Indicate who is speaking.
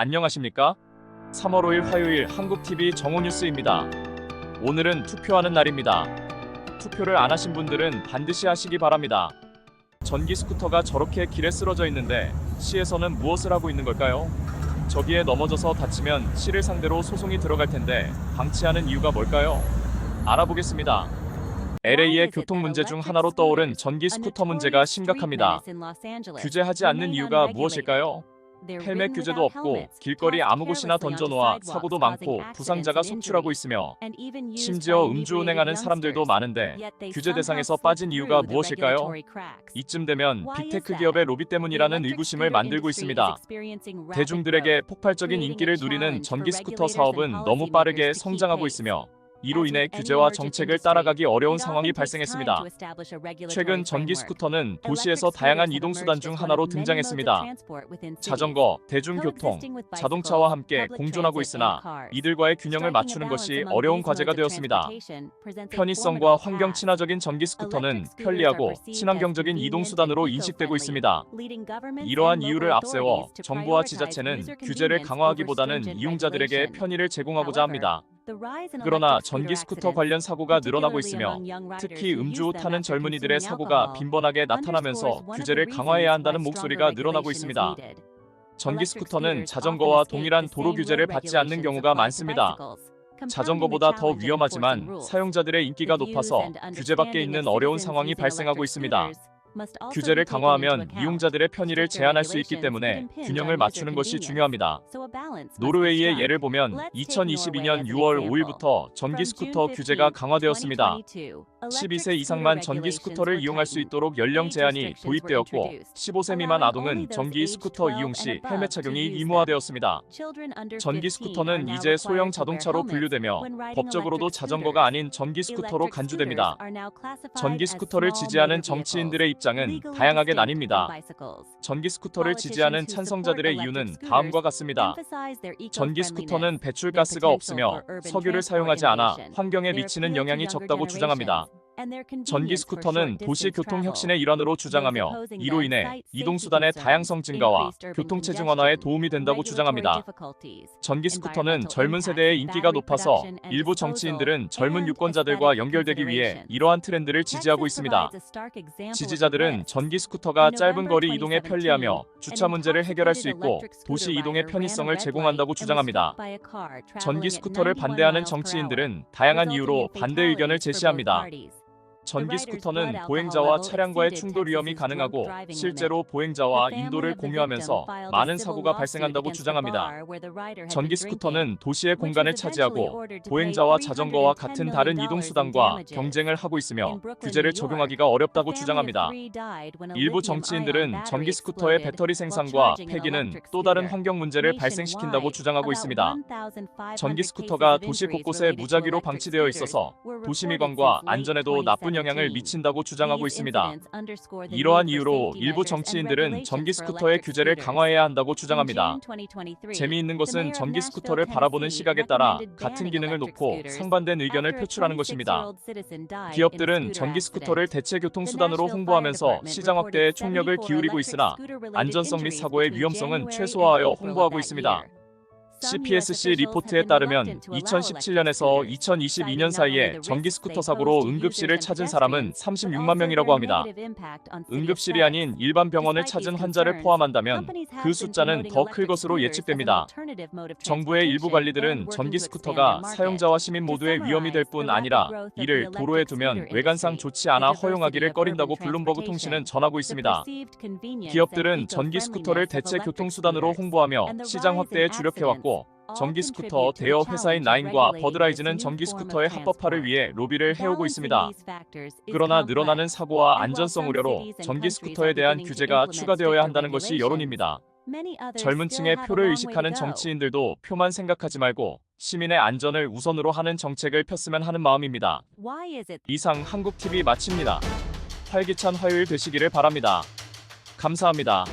Speaker 1: 안녕하십니까? 3월 5일 화요일 한국TV 정오뉴스입니다. 오늘은 투표하는 날입니다. 투표를 안 하신 분들은 반드시 하시기 바랍니다. 전기 스쿠터가 저렇게 길에 쓰러져 있는데 시에서는 무엇을 하고 있는 걸까요? 저기에 넘어져서 다치면 시를 상대로 소송이 들어갈 텐데 방치하는 이유가 뭘까요? 알아보겠습니다. LA의 교통 문제 중 하나로 떠오른 전기 스쿠터 문제가 심각합니다. 규제하지 않는 이유가 무엇일까요? 헬멧 규제도 없고 길거리 아무 곳이나 던져놓아 사고도 많고 부상자가 속출하고 있으며 심지어 음주운행하는 사람들도 많은데 규제 대상에서 빠진 이유가 무엇일까요? 이쯤 되면 빅테크 기업의 로비 때문이라는 의구심을 만들고 있습니다. 대중들에게 폭발적인 인기를 누리는 전기 스쿠터 사업은 너무 빠르게 성장하고 있으며 이로 인해 규제와 정책을 따라가기 어려운 상황이 발생했습니다. 최근 전기 스쿠터는 도시에서 다양한 이동수단 중 하나로 등장했습니다. 자전거, 대중교통, 자동차와 함께 공존하고 있으나 이들과의 균형을 맞추는 것이 어려운 과제가 되었습니다. 편의성과 환경 친화적인 전기 스쿠터는 편리하고 친환경적인 이동수단으로 인식되고 있습니다. 이러한 이유를 앞세워 정부와 지자체는 규제를 강화하기보다는 이용자들에게 편의를 제공하고자 합니다. 그러나 전기 스쿠터 관련 사고가 늘어나고 있으며 특히 음주 후 타는 젊은이들의 사고가 빈번하게 나타나면서 규제를 강화해야 한다는 목소리가 늘어나고 있습니다. 전기 스쿠터는 자전거와 동일한 도로 규제를 받지 않는 경우가 많습니다. 자전거보다 더 위험하지만 사용자들의 인기가 높아서 규제 밖에 있는 어려운 상황이 발생하고 있습니다. 규제를 강화하면 이용자들의 편의를 제한할 수 있기 때문에 균형을 맞추는 것이 중요합니다. 노르웨이의 예를 보면 2022년 6월 5일부터 전기 스쿠터 규제가 강화되었습니다. 12세 이상만 전기 스쿠터를 이용할 수 있도록 연령 제한이 도입되었고 15세 미만 아동은 전기 스쿠터 이용 시 헬멧 착용이 의무화되었습니다. 전기 스쿠터는 이제 소형 자동차로 분류되며 법적으로도 자전거가 아닌 전기 스쿠터로 간주됩니다. 전기 스쿠터를 지지하는 정치인들의 입장은 다양하게 나뉩니다. 전기 스쿠터를 지지하는 찬성자들의 이유는 다음과 같습니다. 전기 스쿠터는 배출가스가 없으며 석유를 사용하지 않아 환경에 미치는 영향이 적다고 주장합니다. 전기 스쿠터는 도시 교통 혁신의 일환으로 주장하며 이로 인해 이동수단의 다양성 증가와 교통체증 완화에 도움이 된다고 주장합니다. 전기 스쿠터는 젊은 세대의 인기가 높아서 일부 정치인들은 젊은 유권자들과 연결되기 위해 이러한 트렌드를 지지하고 있습니다. 지지자들은 전기 스쿠터가 짧은 거리 이동에 편리하며 주차 문제를 해결할 수 있고 도시 이동의 편의성을 제공한다고 주장합니다. 전기 스쿠터를 반대하는 정치인들은 다양한 이유로 반대 의견을 제시합니다. 전기 스쿠터는 보행자와 차량과의 충돌 위험이 가능하고 실제로 보행자와 인도를 공유하면서 많은 사고가 발생한다고 주장합니다. 전기 스쿠터는 도시의 공간을 차지하고 보행자와 자전거와 같은 다른 이동수단과 경쟁을 하고 있으며 규제를 적용하기가 어렵다고 주장합니다. 일부 정치인들은 전기 스쿠터의 배터리 생산과 폐기는 또 다른 환경 문제를 발생시킨다고 주장하고 있습니다. 전기 스쿠터가 도시 곳곳에 무작위로 방치되어 있어서 도시미관과 안전에도 나쁜 영향을 미친다고 주장하고 있습니다. 이러한 이유로 일부 정치인들은 전기 스쿠터의 규제를 강화해야 한다고 주장합니다. 재미있는 것은 전기 스쿠터를 바라보는 시각에 따라 같은 기능을 놓고 상반된 의견을 표출하는 것입니다. 기업들은 전기 스쿠터를 대체 교통수단으로 홍보하면서 시장 확대에 총력을 기울이고 있으나 안전성 및 사고의 위험성은 최소화하여 홍보하고 있습니다. CPSC 리포트에 따르면 2017년에서 2022년 사이에 전기 스쿠터 사고로 응급실을 찾은 사람은 36만 명이라고 합니다. 응급실이 아닌 일반 병원을 찾은 환자를 포함한다면 그 숫자는 더 클 것으로 예측됩니다. 정부의 일부 관리들은 전기 스쿠터가 사용자와 시민 모두의 위험이 될 뿐 아니라 이를 도로에 두면 외관상 좋지 않아 허용하기를 꺼린다고 블룸버그 통신은 전하고 있습니다. 기업들은 전기 스쿠터를 대체 교통수단으로 홍보하며 시장 확대에 주력해왔고 전기 스쿠터 대여 회사인 나인과 버드라이즈는 전기 스쿠터의 합법화를 위해 로비를 해오고 있습니다. 그러나 늘어나는 사고와 안전성 우려로 전기 스쿠터에 대한 규제가 추가되어야 한다는 것이 여론입니다. 젊은 층의 표를 의식하는 정치인들도 표만 생각하지 말고 시민의 안전을 우선으로 하는 정책을 폈으면 하는 마음입니다. 이상 한국TV 마칩니다. 활기찬 화요일 되시기를 바랍니다. 감사합니다.